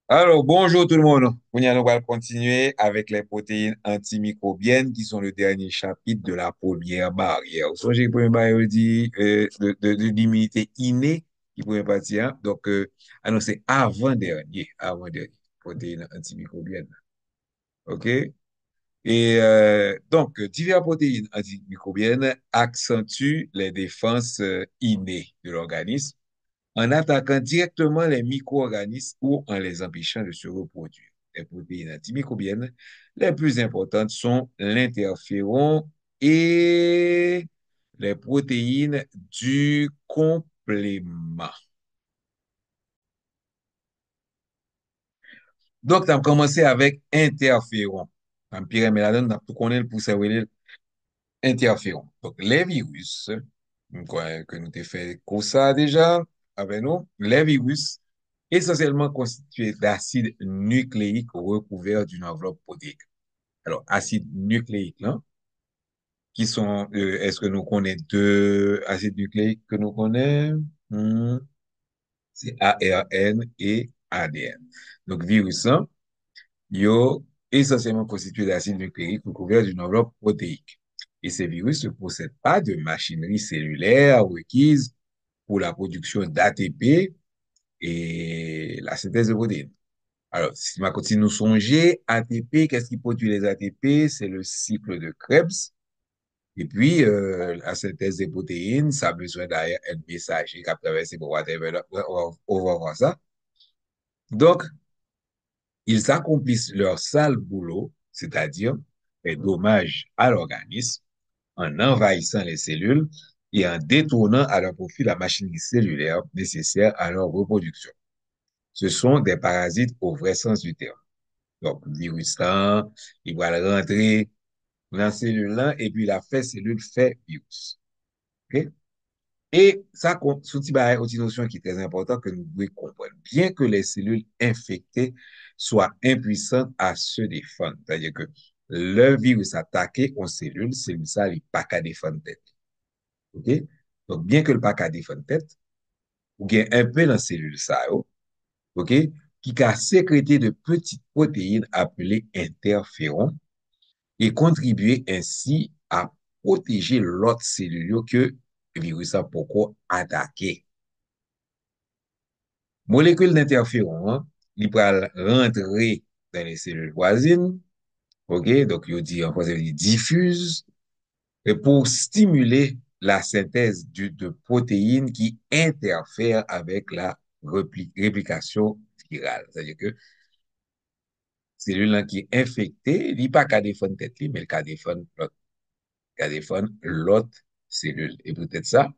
Alors, bonjour tout le monde. Nous allons continuer avec les protéines antimicrobiennes qui sont le dernier chapitre de la première barrière. Vous savez, la première barrière dit de l'immunité innée qui pourrait partir. Hein? Donc, non, c'est avant-dernier, protéines antimicrobiennes. OK? Et donc, diverses protéines antimicrobiennes accentuent les défenses innées de l'organisme en attaquant directement les micro-organismes ou en les empêchant de se reproduire. Les protéines antimicrobiennes les plus importantes sont l'interféron et les protéines du complément. Donc, tu as commencé avec interféron. Empire méladone, tu connais pour savoir interféron. Donc, les virus, que nous t'ai fait comme ça déjà, avec nous, les virus, essentiellement constitués d'acides nucléiques recouverts d'une enveloppe protéique. Alors, acides nucléiques, là, qui sont, est-ce que nous connaissons deux acides nucléiques que nous connaissons? C'est ARN et ADN. Donc, virus, hein, yo, essentiellement constitués d'acides nucléiques recouverts d'une enveloppe protéique. Et ces virus ne possèdent pas de machinerie cellulaire requise pour la production d'ATP et la synthèse de protéines. Alors, si ma continue nous songer, ATP, qu'est-ce qui produit les ATP? C'est le cycle de Krebs. Et puis, la synthèse des protéines, ça a besoin d'ailleurs un messager qui a traversé pour on va voir ça. Donc, ils accomplissent leur sale boulot, c'est-à-dire les dommages à l'organisme, en envahissant les cellules et en détournant à leur profit la machinerie cellulaire nécessaire à leur reproduction. Ce sont des parasites au vrai sens du terme. Donc, le virus là, il va rentrer dans la cellule là, et puis la fait cellule fait virus. OK? Et ça, c'est une notion qui est très importante que nous devons comprendre. Bien que les cellules infectées soient impuissantes à se défendre, c'est-à-dire que le virus attaqué en cellule, c'est ça, il pas qu'à défendre tête. OK? Donc, bien que le pas qu'à défendre tête, ou bien un peu dans la cellule ça, OK? Qui a sécrété de petites protéines appelées interférons et contribuer ainsi à protéger l'autre cellule que le virus a pourquoi attaqué. Molécule d'interféron, hein, il peut rentrer dans les cellules voisines, ok, donc il dit en français, il diffuse, et pour stimuler la synthèse de protéines qui interfèrent avec la réplication virale. C'est-à-dire que cellule là qui est infectée, il n'est pas qu'à défendre tête, mais il qu'à défendre l'autre cellule. Et peut-être ça,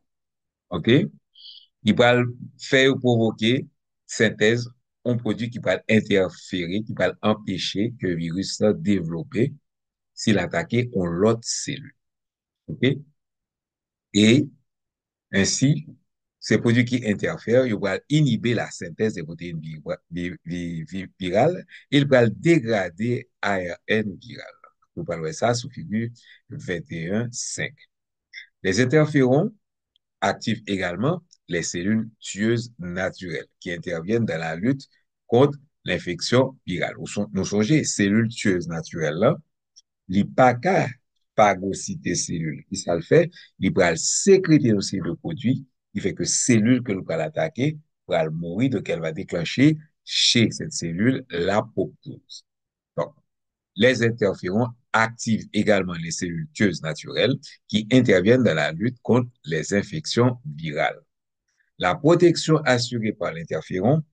ok? Il va faire ou provoquer synthèse un produit qui va interférer, qui va empêcher que le virus soit développé s'il attaque on l'autre cellule. OK? Et ainsi, ces produits qui interfèrent, ils vont inhiber la synthèse des protéines virales et ils vont dégrader ARN viral. Vous parlez ça sous figure 21.5. Les interférons active également les cellules tueuses naturelles qui interviennent dans la lutte contre l'infection virale. Nous songez, cellules tueuses naturelles là, li pa ka phagocyter cellules. Qui ça le fait? Il va sécréter aussi le produit qui fait que cellule que nous allons attaquer va mourir, donc elle va déclencher chez cette cellule l'apoptose. Donc, les interférons activent également les cellules tueuses naturelles qui interviennent dans la lutte contre les infections virales. La protection assurée par l'interféron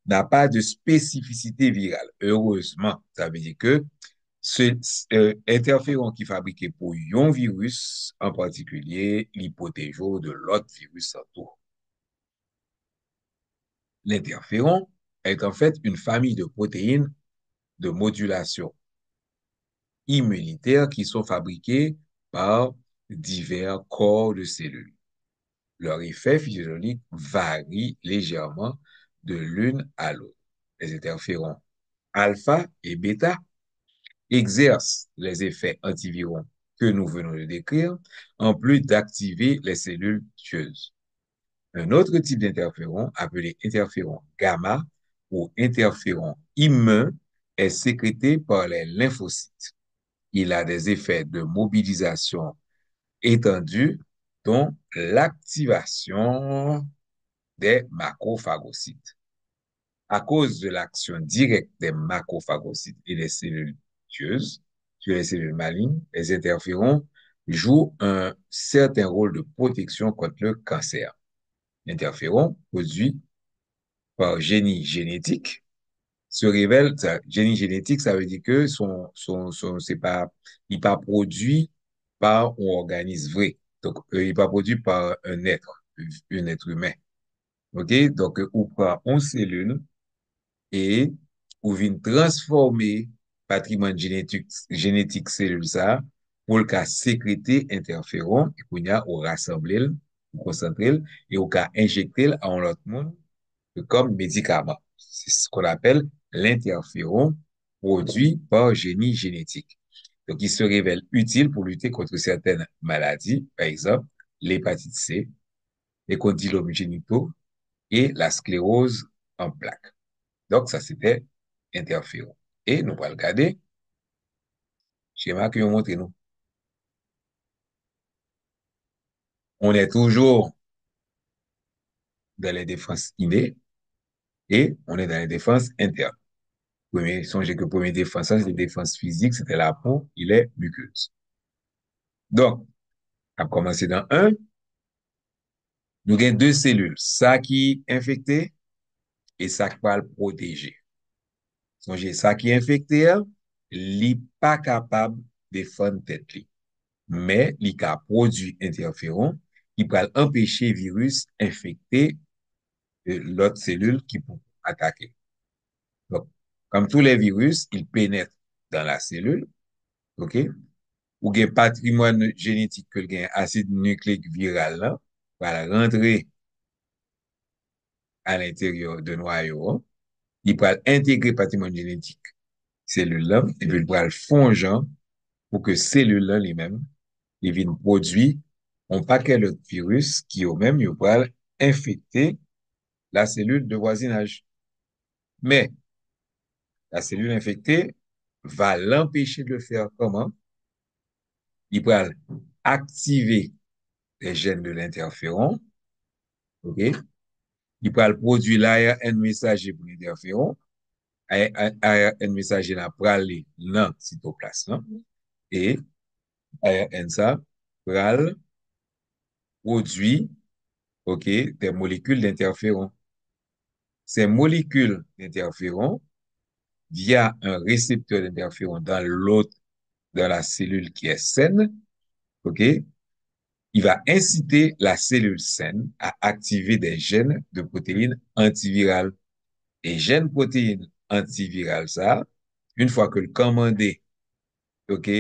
n'a pas de spécificité virale. Heureusement, ça veut dire que ce interféron qui est fabriqué pour un virus en particulier, il protège de l'autre virus en tout. L'interféron est en fait une famille de protéines de modulation immunitaire qui sont fabriquées par divers corps de cellules. Leur effet physiologique varie légèrement de l'une à l'autre. Les interférons alpha et bêta exercent les effets antiviraux que nous venons de décrire, en plus d'activer les cellules tueuses. Un autre type d'interféron, appelé interféron gamma ou interféron immun est sécrété par les lymphocytes. Il a des effets de mobilisation étendus, dont l'activation des macrophagocytes. À cause de l'action directe des macrophagocytes et des cellules tueuses sur les cellules malignes, les interférons jouent un certain rôle de protection contre le cancer. L'interféron, produit par génie génétique, se révèle, génie génétique, ça veut dire que c'est pas, il n'est pas produit par un organisme vrai. Donc, il n'est pas produit par un être humain. OK? Donc, ou par une cellule et ou vient transformer patrimoine génétique cellule ça pour le cas sécréter interféron et qu'on y a ou rassembler, ou concentrer et au cas injecter en l'autre monde comme médicament. C'est ce qu'on appelle l'interféron produit par génie génétique. Donc, il se révèle utile pour lutter contre certaines maladies, par exemple l'hépatite C, les condylomes génitaux et la sclérose en plaques. Donc, ça, c'était interféron. Et nous allons regarder schéma que nous montré nous. On est toujours dans les défenses innées et on est dans les défenses internes. Songez que première défense, c'est les défenses physiques, c'était la peau, il est muqueuse. Donc, à commencer dans un, nous avons deux cellules, ça qui est infecté et ça qui va le protéger. Songez, ça qui est infecté, il n'est pas capable de défendre tête li. Mais il a produit interféron qui peut empêcher le virus infecter l'autre cellule qui peut attaquer. Donc, comme tous les virus, ils pénètrent dans la cellule, OK? Ou gen patrimoine génétique que gen acide nucléique viral là, va rentrer à l'intérieur de noyau, il peut intégrer patrimoine génétique cellule là, et puis il peut le fondre pour que cellule là lui-même, il vienne produire un paquet de virus qui au même, il peut infecter la cellule de voisinage. Mais la cellule infectée va l'empêcher de le faire comment? Il peut activer les gènes de l'interféron, OK? Il peut produire l'ARN messager pour l'interféron. ARN messager là pour aller dans le cytoplasme. Et ARN ça pour produire, OK, des molécules d'interféron. Ces molécules d'interféron, via un récepteur d'interféron dans la cellule qui est saine, OK, il va inciter la cellule saine à activer des gènes de protéines antivirales. Et gènes protéines antivirales, ça, une fois que le commandé, OK,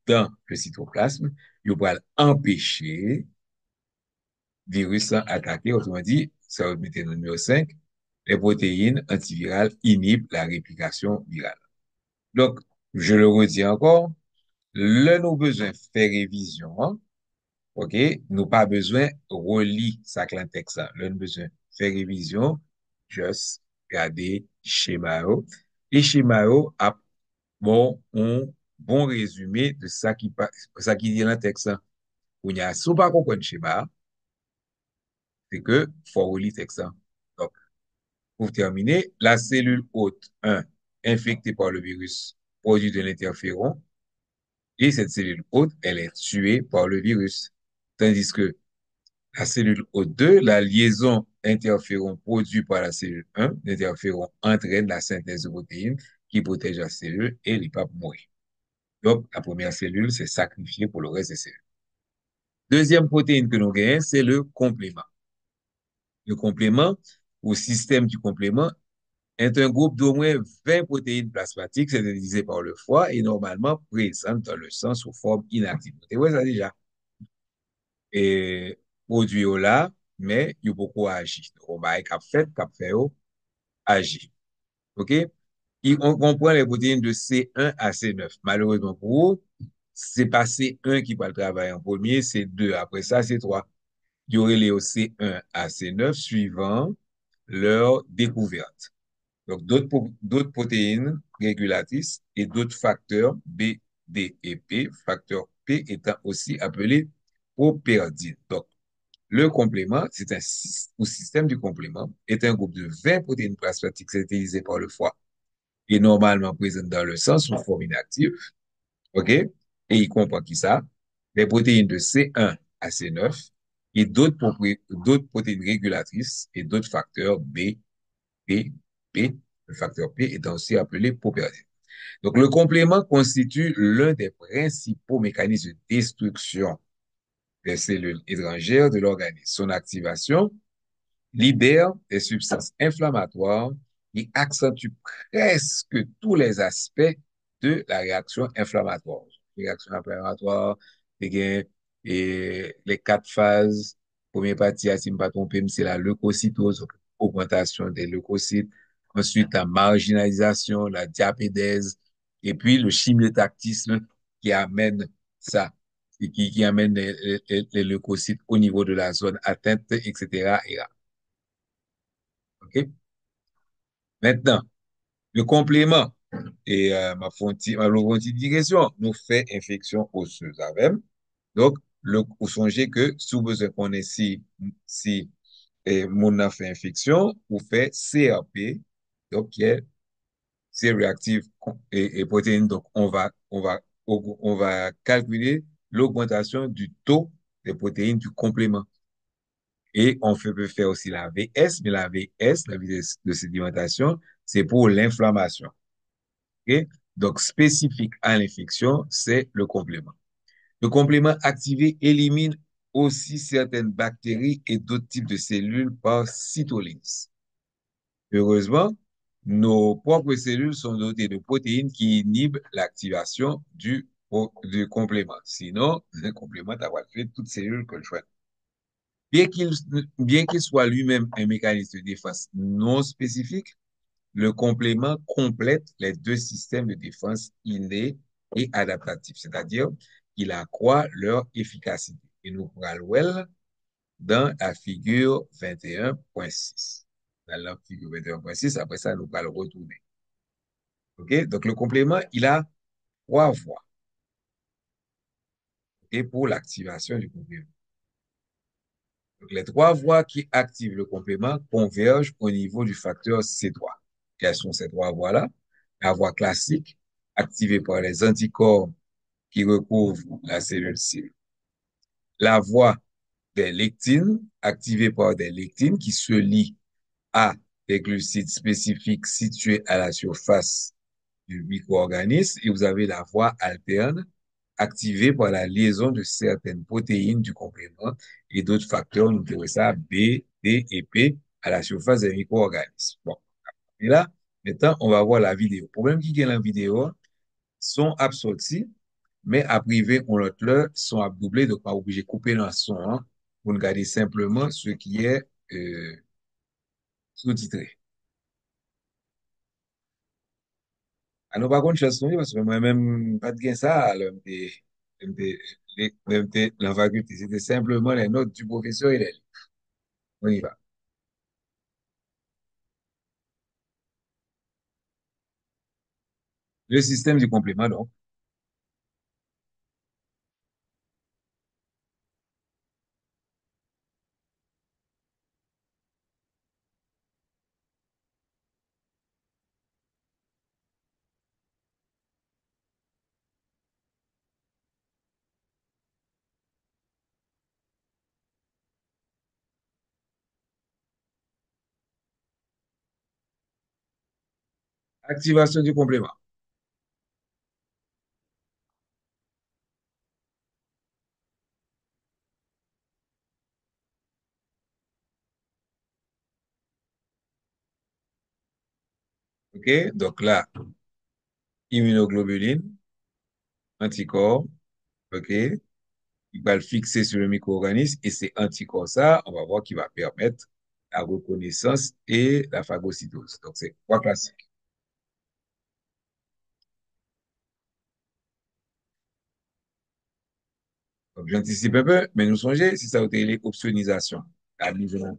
dans le cytoplasme, il va empêcher le virus à attaquer. Autrement dit, ça va mettre le numéro 5, les protéines antivirales inhibent la réplication virale. Donc, je le redis encore, là, nous besoin de faire révision, hein, OK? Nous pas besoin relire ça que texte ça. Là, nous besoin faire révision, juste garder schéma. Et schéma a un bon résumé de ça qui dit dans le texte. On y a sous pas comprendre schéma, c'est que faut relire le texte. Donc, pour terminer, la cellule hôte 1 infectée par le virus produit de l'interféron et cette cellule hôte, elle est tuée par le virus. Tandis que la cellule O2, la liaison interféron produite par la cellule 1, l'interféron entraîne la synthèse de protéines qui protège la cellule et elle pas mourir. Donc, la première cellule, c'est sacrifiée pour le reste des cellules. Deuxième protéine que nous gagnons, c'est le complément. Le complément, ou système du complément, est un groupe d'au moins 20 protéines plasmatiques synthétisées par le foie et normalement présentes dans le sang sous forme inactive. Vous voyez ça déjà? Et produit là, mais il y a beaucoup agi. On va fait agir. OK? On comprend les protéines de C1 à C9. Malheureusement pour vous, c'est pas C1 qui va le travailler en premier, c'est 2. Après ça, c'est 3. Il y aurait les C1 à C9 suivant leur découverte. Donc, d'autres protéines régulatrices et d'autres facteurs B, D et P, facteur P étant aussi appelé properdine. Donc, le complément, ou système du complément, est un groupe de 20 protéines plasmatiques synthétisées par le foie et normalement présentes dans le sang sous forme inactive. OK? Et il comprend qui ça? Les protéines de C1 à C9 et d'autres protéines régulatrices et d'autres facteurs B, P, P. Le facteur P étant aussi appelé properdine. Donc, le complément constitue l'un des principaux mécanismes de destruction des cellules étrangères de l'organisme. Son activation libère des substances inflammatoires et accentue presque tous les aspects de la réaction inflammatoire. Réaction inflammatoire, et les quatre phases. Première partie, si je ne me pas tromper, c'est la leucocytose, augmentation des leucocytes. Ensuite, la marginalisation, la diapédèse, et puis le chimiotactisme qui amène ça, et qui amène les leucocytes au niveau de la zone atteinte, etc. OK? Maintenant, le complément, et ma fonti digression, nous fait infection osseuse avec. Donc, vous songez que sous besoin qu'on ait si mon a fait infection, ou fait CRP, donc qui est C-réactive et protéine. Donc, on va calculer l'augmentation du taux des protéines du complément. Et peut faire aussi la VS, mais la VS, la vitesse de sédimentation, c'est pour l'inflammation. OK? Donc, spécifique à l'infection, c'est le complément. Le complément activé élimine aussi certaines bactéries et d'autres types de cellules par cytolyse. Heureusement, nos propres cellules sont dotées de protéines qui inhibent l'activation du complément. Sinon, le complément va tuer toutes les cellules que le choix. Bien qu'il, bien qu'il soit lui-même un mécanisme de défense non spécifique, le complément complète les deux systèmes de défense innés et adaptatifs, c'est-à-dire qu'il accroît leur efficacité. Et nous pourrons le voir dans la figure 21.6. Dans la figure 21.6, après ça, nous allons le retourner. OK? Donc, le complément, il a trois voies, OK, pour l'activation du complément. Donc, les trois voies qui activent le complément convergent au niveau du facteur C3. Quelles sont ces trois voies-là? La voie classique, activée par les anticorps qui recouvrent la cellule cible. La voie des lectines, activée par des lectines qui se lient à des glucides spécifiques situés à la surface du micro-organisme. Et vous avez la voie alterne, activée par la liaison de certaines protéines du complément et d'autres facteurs, nous dirons ça B, D et P, à la surface des micro-organismes. Bon, et là, maintenant, on va voir la vidéo. Le problème qui est dans la vidéo, sont absortis, mais à privé, on l'autre là, sont à doubler, donc pas obligé de couper dans le son, hein, pour nous garder simplement ce qui est sous-titré. Alors, par contre, chasse parce que moi-même, pas de gain ça, alors, la faculté, c'était simplement les notes du professeur et les livres. On y va. Le système du complément, donc, activation du complément. OK? Donc là, immunoglobuline, anticorps, OK? Il va le fixer sur le micro-organisme et c'est anticorps ça, on va voir qui va permettre la reconnaissance et la phagocytose. Donc, c'est trois classiques. Donc, j'anticipe un peu, mais nous songez si ça a été l'optionnisation. La mise en-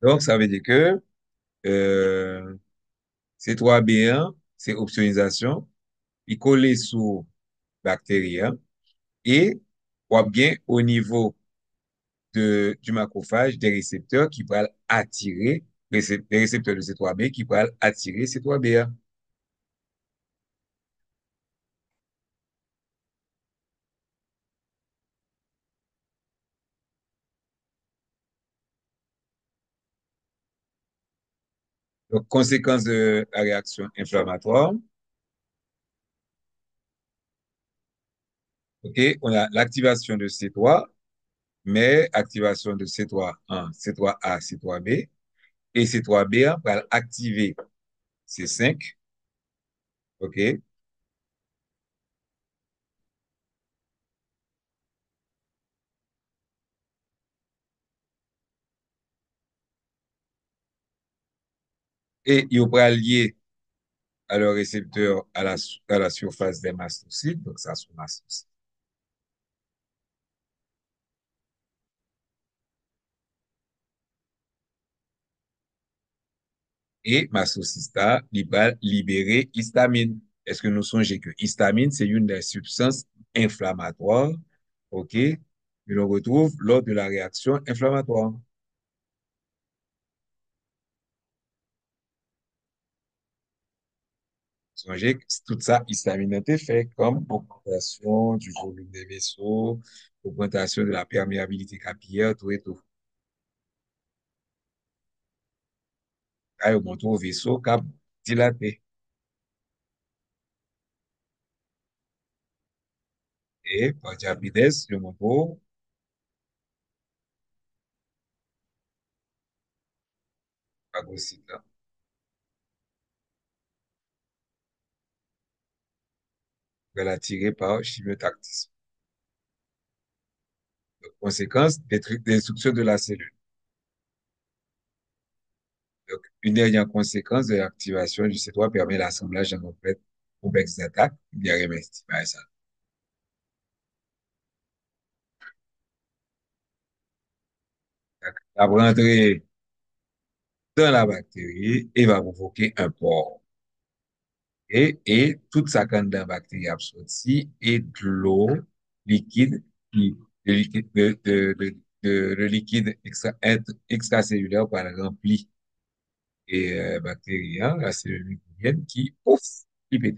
Donc, ça veut dire que euh, C3B1, c'est optionnisation, il colle sous bactérie, hein, et ou bien au niveau du macrophage, des récepteurs qui peuvent attirer, des récepteurs de C3B qui peuvent attirer C3B1. Donc, conséquence de la réaction inflammatoire, OK, on a l'activation de C3, mais activation de C3-1, C3A, C3B, et C3B1 va activer C5, OK, et il va lier à leur récepteur à la surface des mastocytes, donc ça sont mastocytes. Et mastocyte, il va libérer histamine. Est-ce que nous songeons que histamine, c'est une des substances inflammatoires, OK, que l'on retrouve lors de la réaction inflammatoire. Songez que tout ça, histamine a été fait comme augmentation du volume des vaisseaux, augmentation de la perméabilité capillaire, tout et tout. Là, on montre au vaisseau cap dilaté. Et par diabetes, je montre au phagocyte, attiré par chimiotactisme. Donc, conséquence, destruction de la cellule. Donc, une dernière conséquence de l'activation du C3 permet l'assemblage d'un complexe d'attaque. Il y a rien à ça. Ça va rentrer dans la bactérie et va provoquer un port. Et toute sa quantité de bactéries absortie et de l'eau liquide, le liquide, le liquide extracellulaire par rempli et bactérien, la cellule microbienne qui, ouf, qui pète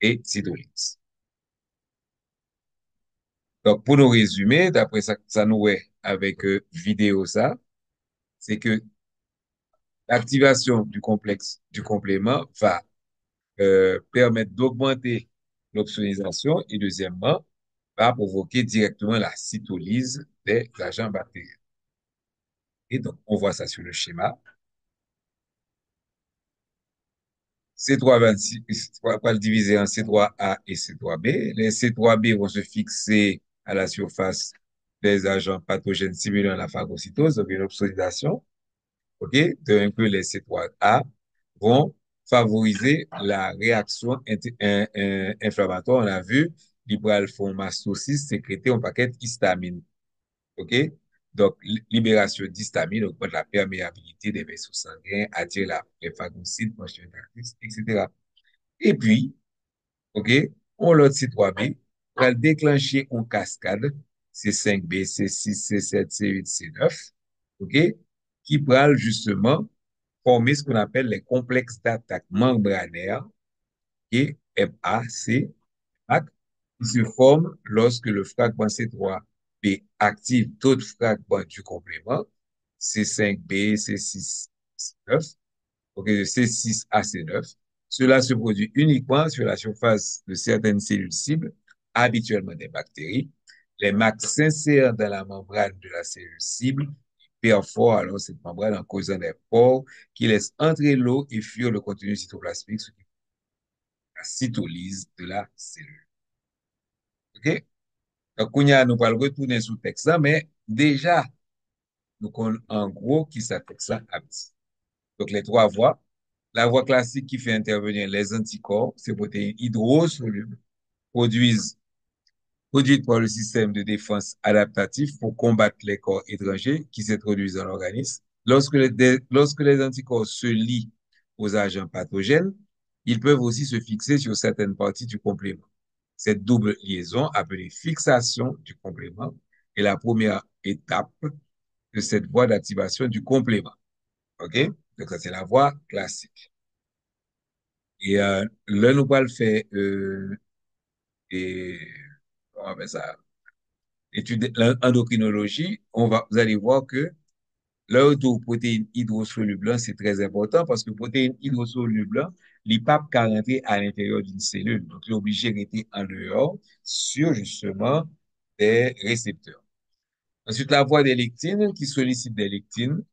et cytolyse. Donc, pour nous résumer, d'après ça, ça nous est avec vidéo ça, c'est que l'activation du complexe du complément va permettre d'augmenter l'opsonalisation et deuxièmement, va provoquer directement la cytolyse des agents bactériens. Et donc, on voit ça sur le schéma. C326, on va le diviser en C3A et C3B. Les C3B vont se fixer à la surface des agents pathogènes simulant la phagocytose, donc une obsonalisation. OK? De un peu les C3A vont favoriser la réaction inflammatoire. On a vu, l'ibral font mastocyste sécréter un paquet d'histamine. OK? Donc, libération d'histamine augmente la perméabilité des vaisseaux sanguins, attire les phagocytes, etc. Et puis, OK, on l'autre C3B va déclencher une cascade C5B, C6, C7, C8, C9, OK, qui va justement former ce qu'on appelle les complexes d'attaque membranaires et MAC, qui se forment lorsque le fragment C3B active d'autres fragments du complément, C5B, C6, C9, ok, de C6 à C9. Cela se produit uniquement sur la surface de certaines cellules cibles, habituellement des bactéries. Les MAC s'insèrent dans la membrane de la cellule cible, perforent alors cette membrane en causant des pores qui laissent entrer l'eau et fuir le contenu cytoplasmique, ce qui fait la cytolyse de la cellule. OK? Donc, Kounia, nous allons retourner sous le texte, mais déjà, nous connaissons en gros qui ça texte ça a dit. Donc, les trois voies. La voie classique qui fait intervenir les anticorps, ces protéines hydrosolubles, produisent, produites par le système de défense adaptatif pour combattre les corps étrangers qui s'introduisent dans l'organisme. Lorsque les anticorps se lient aux agents pathogènes, ils peuvent aussi se fixer sur certaines parties du complément. Cette double liaison, appelée fixation du complément, est la première étape de cette voie d'activation du complément. OK? Donc, ça, c'est la voie classique. Et là, nous allons le faire, et, comment on appelle ça, étude l'endocrinologie. Vous allez voir que l'autoprotéine hydrosoluble, c'est très important parce que protéine hydrosoluble, les papes qu'à rentrer à l'intérieur d'une cellule. Donc, il est obligé de rester en dehors sur justement des récepteurs. Ensuite, la voie des lectines qui sollicite des lectines,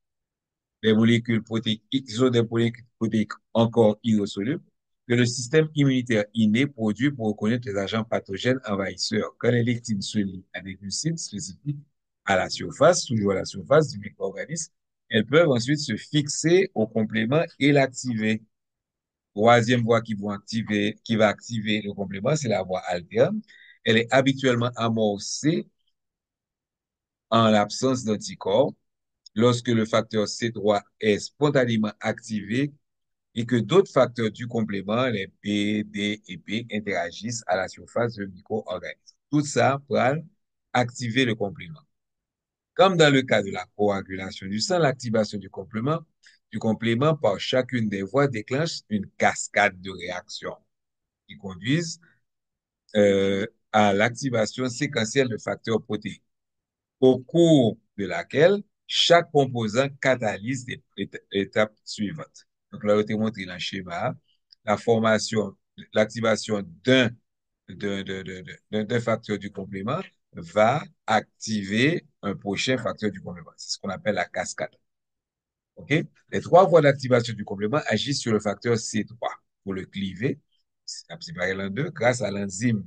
des molécules protéiques, qui sont des molécules protéiques encore hydrosolubles, que le système immunitaire inné produit pour reconnaître les agents pathogènes envahisseurs. Quand les lectines se lient à des glucides spécifiques à la surface, toujours à la surface du micro-organisme, elles peuvent ensuite se fixer au complément et l'activer. Troisième voie qui va activer le complément, c'est la voie alterne. Elle est habituellement amorcée en l'absence d'anticorps lorsque le facteur C3 est spontanément activé et que d'autres facteurs du complément, les P, D et P, interagissent à la surface du micro-organisme. Tout ça pour activer le complément. Comme dans le cas de la coagulation du sang, l'activation du complément par chacune des voies déclenche une cascade de réactions qui conduisent à l'activation séquentielle de facteurs protéiques, au cours de laquelle chaque composant catalyse l'étape suivante. Donc là, on te montré dans le schéma la formation, l'activation d'un facteur du complément va activer un prochain facteur du complément. C'est ce qu'on appelle la cascade. OK? Les trois voies d'activation du complément agissent sur le facteur C3 pour le cliver, séparer en deux, grâce à l'enzyme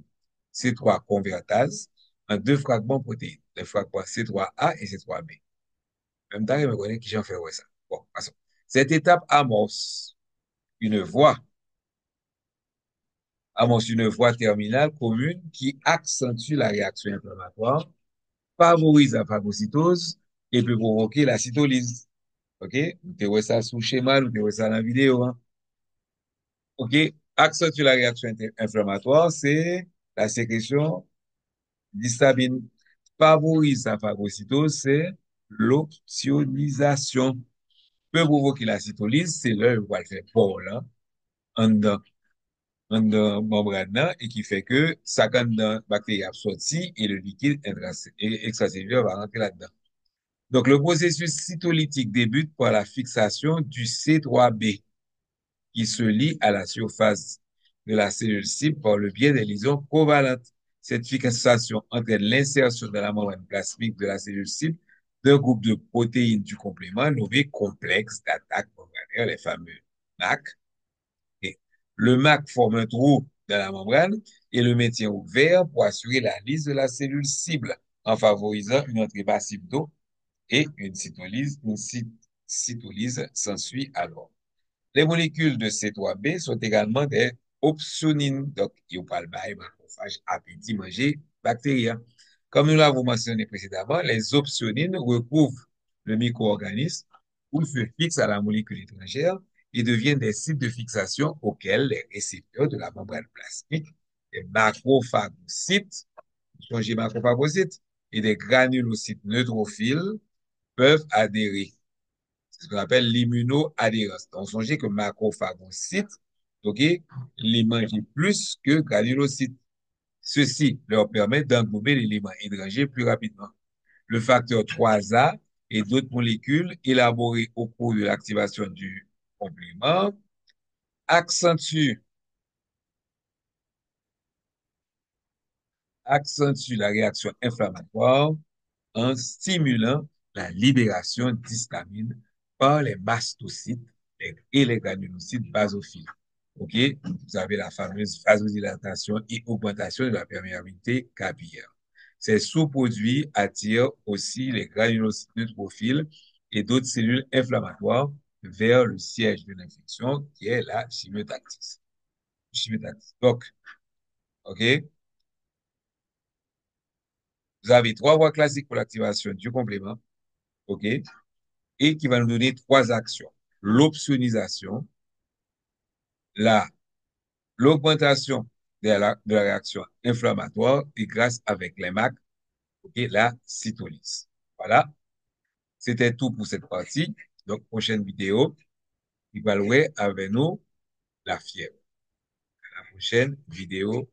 C3 convertase en deux fragments protéines, les fragments C3A et C3B. En même temps, il me connaît qui j'en fais ouais ça. Bon, passons. Cette étape une voie, amorce une voie terminale commune qui accentue la réaction inflammatoire, favorise la phagocytose et peut provoquer la cytolyse. OK? Vous avez ça sous schéma, vous avez ça dans la vidéo. Hein? OK? Accentue la réaction inflammatoire, c'est la sécrétion d'histamine. Favorise la phagocytose, c'est l'optionisation. Peut provoquer la cytolyse, c'est là où on va le faire pour là, en dedans, en dedans membrane là, et qui fait que ça quand dans bactérie absorti et le liquide extracellulaire va rentrer là-dedans. Donc, le processus cytolytique débute par la fixation du C3b qui se lie à la surface de la cellule cible par le biais des liaisons covalentes. Cette fixation entraîne l'insertion dans la membrane plasmique de la cellule cible d'un groupe de protéines du complément nommé complexe d'attaque membranaire, les fameux MAC. Et le MAC forme un trou dans la membrane et le maintient ouvert pour assurer la lise de la cellule cible en favorisant une entrée passive d'eau et une cytolyse s'ensuit alors. Les molécules de C3b sont également des opsonines, donc ils parlent de macrophage, appétit, manger, bactérien. Comme nous l'avons mentionné précédemment, les opsonines recouvrent le micro-organisme ou se fixent à la molécule étrangère et deviennent des sites de fixation auxquels les récepteurs de la membrane plasmique, les macrophagocytes, changez macrophagocytes, et des granulocytes neutrophiles peuvent adhérer. C'est ce qu'on appelle l'immunoadhérence. Donc, songez que macrophagocytes, OK, les mangent plus que granulocytes. Ceci leur permet d'englober l'élément étranger plus rapidement. Le facteur 3A et d'autres molécules élaborées au cours de l'activation du complément accentuent, accentuent la réaction inflammatoire en stimulant la libération d'histamine par les mastocytes et les granulocytes basophiles. OK? Vous avez la fameuse vasodilatation et augmentation de la perméabilité capillaire. Ces sous-produits attirent aussi les granulocytes neutrophiles et d'autres cellules inflammatoires vers le siège de l'infection, qui est la chimiotaxis. Donc, OK? Vous avez trois voies classiques pour l'activation du complément. OK? et qui va nous donner trois actions. L'optionnisation, la, l'augmentation de la réaction inflammatoire et grâce avec les MAC, et la cytolyse. Voilà, c'était tout pour cette partie. Donc, prochaine vidéo, il va louer avec nous la fièvre. La prochaine vidéo.